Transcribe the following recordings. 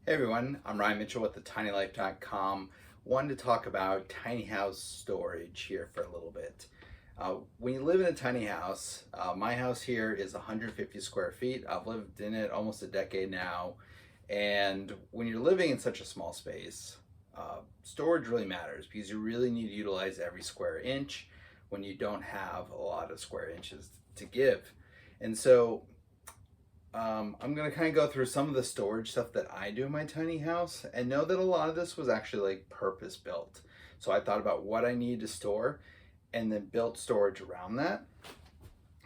Hey everyone, I'm Ryan Mitchell with thetinylife.com. Wanted to talk about tiny house storage here for a little bit. When you live in a tiny house, my house here is 150 square feet. I've lived in it almost a decade now. And when you're living in such a small space, storage really matters because you really need to utilize every square inch when you don't have a lot of square inches to give. And so I'm gonna kind of go through some of the storage stuff that I do in my tiny house and know that a lot of this was actually like purpose built. So I thought about what I need to store and then built storage around that.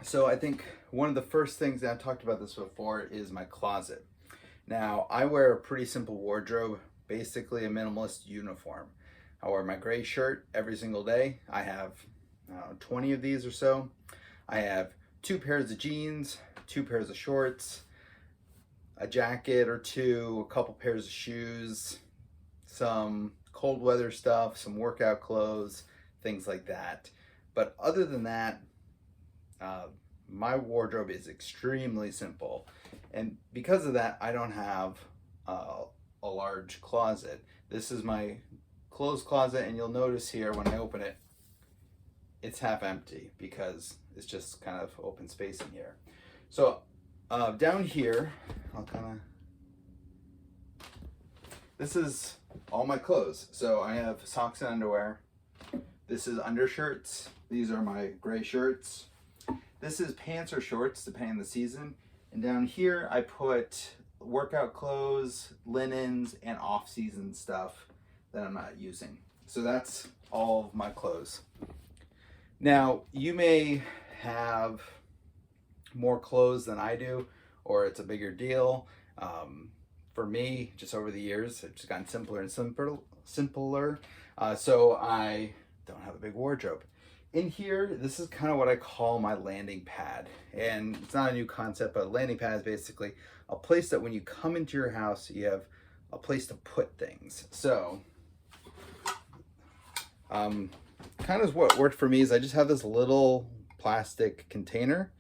So I think one of the first things that I've talked about this before is my closet. Now I wear a pretty simple wardrobe, basically a minimalist uniform. I wear my gray shirt every single day. I have 20 of these or so. I have 2 pairs of jeans, 2 pairs of shorts, a jacket or two, a couple pairs of shoes, some cold weather stuff, some workout clothes, things like that. But other than that, my wardrobe is extremely simple. And because of that, I don't have a large closet. This is my clothes closet, and you'll notice here when I open it, it's half empty because it's just kind of open space in here. So down here, this is all my clothes. So I have socks and underwear. This is undershirts. These are my gray shirts. This is pants or shorts, depending on the season. And down here, I put workout clothes, linens, and off-season stuff that I'm not using. So that's all of my clothes. Now, you may have more clothes than I do, or it's a bigger deal. For me, just over the years, it's just gotten simpler and simpler. So I don't have a big wardrobe. In here, this is kind of what I call my landing pad. And it's not a new concept, but a landing pad is basically a place that when you come into your house, you have a place to put things. So, kind of what worked for me is I just have this little plastic container,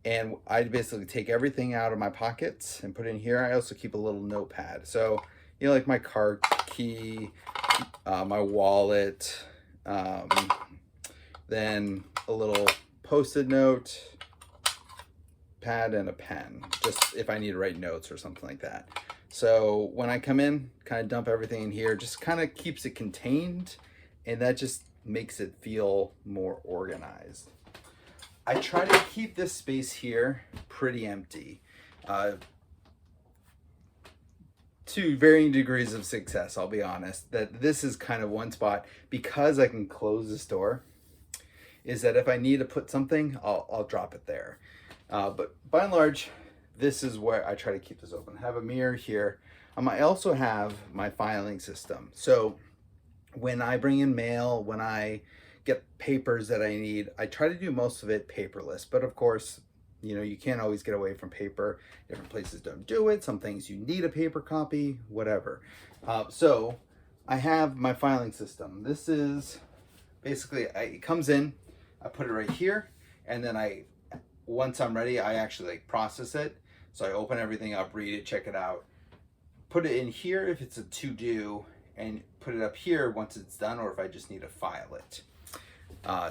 and I basically take everything out of my pockets and put it in here. I also keep a little notepad. So, you know, like my car key, my wallet, then a little post-it note pad and a pen, just if I need to write notes or something like that. So when I come in, kind of dump everything in here, just kind of keeps it contained, and that just makes it feel more organized. I try to keep this space here pretty empty. To varying degrees of success, I'll be honest, that this is kind of one spot, because I can close this door, is that if I need to put something, I'll drop it there. But by and large, this is where I try to keep this open. I have a mirror here. I also have my filing system. So when I bring in mail, when I get papers that I need, I try to do most of it paperless. But of course, you know, you can't always get away from paper. Different places don't do it. Some things you need a paper copy, whatever. So I have my filing system. This is basically, it comes in, I put it right here, and then once I'm ready, I actually like process it. So I open everything up, read it, check it out, put it in here if it's a to-do, and put it up here once it's done, or if I just need to file it.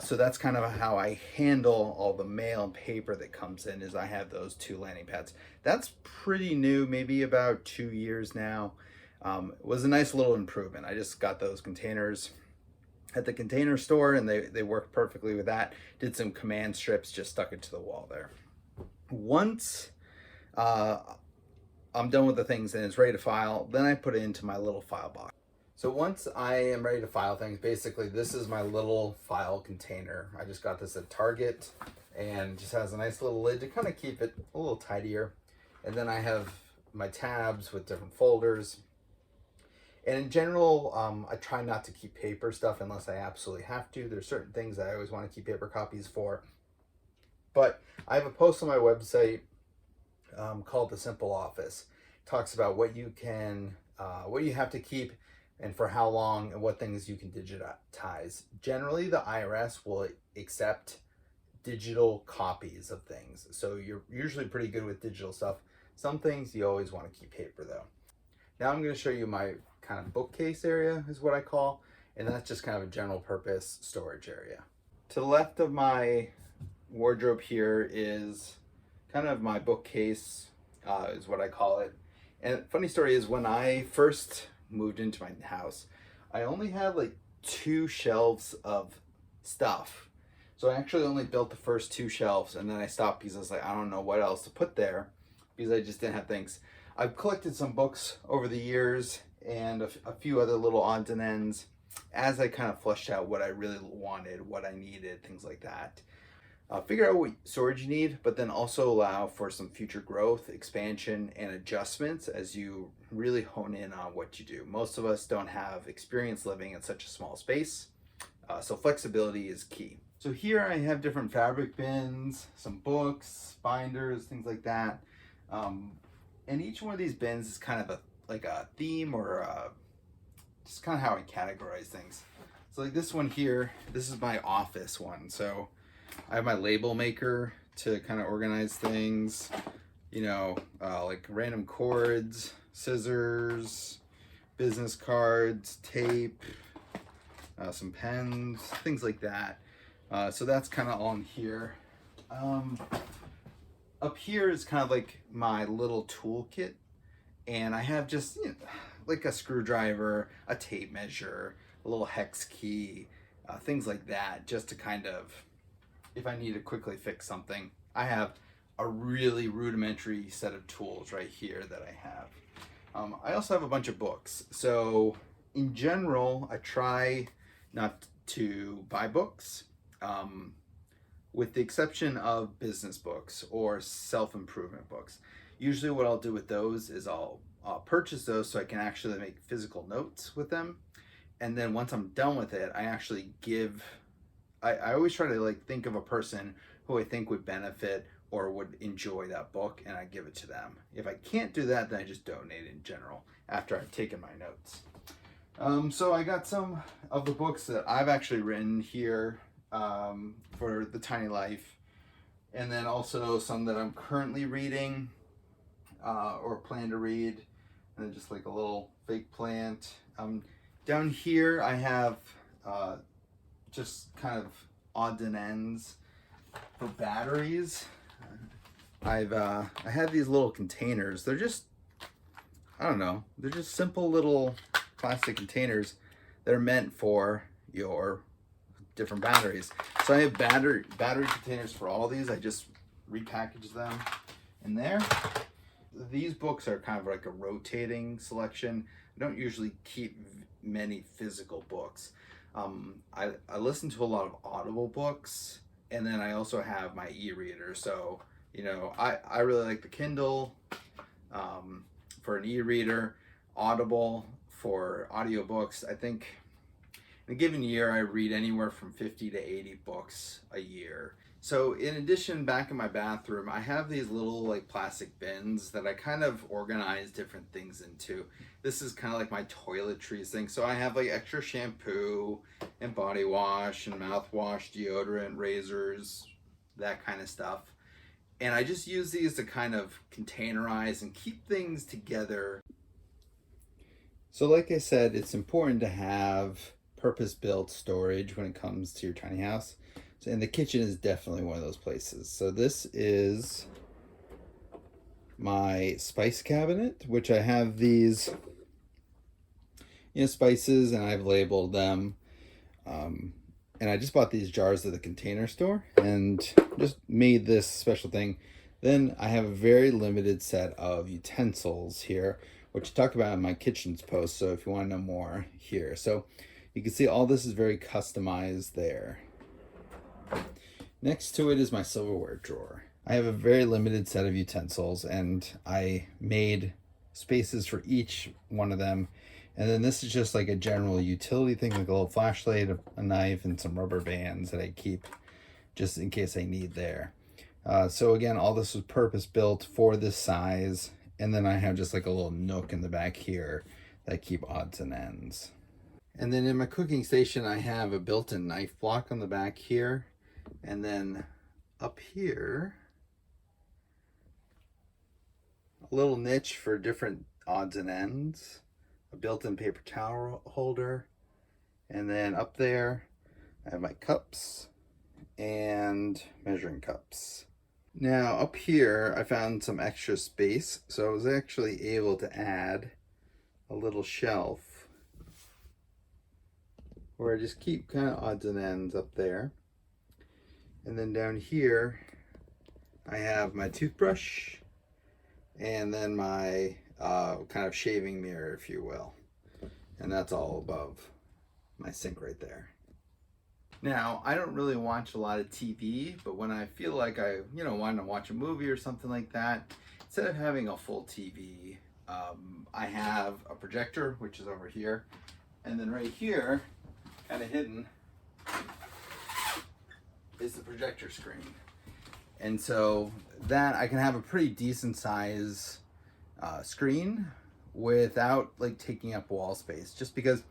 So that's kind of how I handle all the mail and paper that comes in, is I have those 2 landing pads. That's pretty new, maybe about 2 years now. It was a nice little improvement. I just got those containers at the Container Store, and they worked perfectly with that. Did some command strips, just stuck it to the wall there. Once I'm done with the things and it's ready to file, then I put it into my little file box. So once I am ready to file things, basically this is my little file container. I just got this at Target, and just has a nice little lid to kind of keep it a little tidier. And then I have my tabs with different folders. And in general, I try not to keep paper stuff unless I absolutely have to. There's certain things I always want to keep paper copies for. But I have a post on my website called The Simple Office. It talks about what you have to keep and for how long, and what things you can digitize. Generally, the IRS will accept digital copies of things. So you're usually pretty good with digital stuff. Some things you always want to keep paper though. Now I'm going to show you my kind of bookcase area is what I call, and that's just kind of a general purpose storage area. To the left of my wardrobe here is kind of my bookcase, is what I call it. And funny story is, when I first moved into my house, I only had like 2 shelves of stuff. So I actually only built the first 2 shelves, and then I stopped because I was like, I don't know what else to put there because I just didn't have things. I've collected some books over the years and a few other little odds and ends as I kind of fleshed out what I really wanted, what I needed, things like that. Figure out what storage you need, but then also allow for some future growth, expansion, and adjustments as you really hone in on what you do. Most of us don't have experience living in such a small space, so flexibility is key. So here I have different fabric bins, some books, binders, things like that. And each one of these bins is kind of like a theme or just kind of how I categorize things. So like this one here, this is my office one. So I have my label maker to kind of organize things, you know, like random cords, scissors, business cards, tape, some pens, things like that. So that's kind of all in here. Up here is kind of like my little toolkit, and I have just, you know, like a screwdriver, a tape measure, a little hex key, things like that, just to kind of, if I need to quickly fix something. I have a really rudimentary set of tools right here that I have. I also have a bunch of books. So in general, I try not to buy books, with the exception of business books or self-improvement books. Usually what I'll do with those is I'll purchase those so I can actually make physical notes with them. And then once I'm done with it, I actually give, I always try to like think of a person who I think would benefit or would enjoy that book, and I give it to them. If I can't do that, then I just donate in general after I've taken my notes. So I got some of the books that I've actually written here for the Tiny Life, and then also some that I'm currently reading or plan to read, and then just like a little fake plant. Down here I have just kind of odds and ends for batteries. I have these little containers. They're just, I don't know, they're just simple little plastic containers that are meant for your different batteries. So I have battery containers for all these. I just repackage them in there. These books are kind of like a rotating selection. I don't usually keep many physical books. I listen to a lot of Audible books, and then I also have my e-reader. So, you know, I really like the Kindle for an e-reader, Audible for audiobooks. I think in a given year, I read anywhere from 50 to 80 books a year. So in addition, back in my bathroom, I have these little like plastic bins that I kind of organize different things into. This is kind of like my toiletries thing. So I have like extra shampoo and body wash and mouthwash, deodorant, razors, that kind of stuff. And I just use these to kind of containerize and keep things together. So like I said, it's important to have purpose-built storage when it comes to your tiny house. And the kitchen is definitely one of those places. So this is my spice cabinet, which I have these, you know, spices, and I've labeled them. And I just bought these jars at the Container Store and just made this special thing. Then I have a very limited set of utensils here, which I talk about in my kitchens post. So if you want to know more here. So you can see all this is very customized there. Next to it is my silverware drawer. I have a very limited set of utensils, and I made spaces for each one of them. And then this is just like a general utility thing, like a little flashlight, a knife, and some rubber bands that I keep just in case I need there. So again, all this was purpose built for this size. And then I have just like a little nook in the back here that I keep odds and ends. And then in my cooking station, I have a built-in knife block on the back here. And then up here, a little niche for different odds and ends, a built-in paper towel holder, and then up there I have my cups and measuring cups. Now up here I found some extra space, so I was actually able to add a little shelf where I just keep kind of odds and ends up there. And then down here I have my toothbrush and then my kind of shaving mirror, if you will. And that's all above my sink right there. Now, I don't really watch a lot of TV, but when I feel like I, want to watch a movie or something like that, instead of having a full TV, I have a projector, which is over here. And then right here, kind of hidden, is the projector screen. And so that I can have a pretty decent size screen without like taking up wall space, just because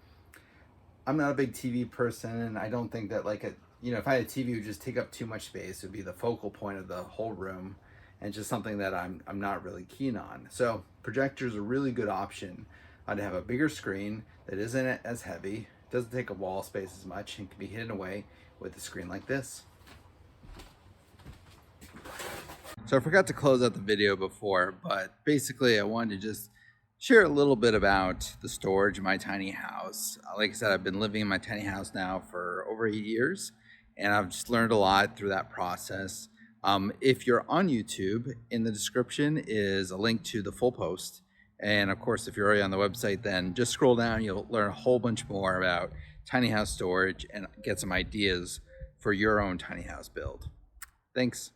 I'm not a big TV person, and I don't think that like if I had a TV, it would just take up too much space. It would be the focal point of the whole room, and just something that I'm not really keen on. So projector is a really good option to have a bigger screen that isn't as heavy, doesn't take up wall space as much, and can be hidden away with a screen like this. So I forgot to close out the video before, but basically I wanted to just share a little bit about the storage in my tiny house. Like I said, I've been living in my tiny house now for over 8 years, and I've just learned a lot through that process. If you're on YouTube, in the description is a link to the full post. And of course, if you're already on the website, then just scroll down, you'll learn a whole bunch more about tiny house storage and get some ideas for your own tiny house build. Thanks.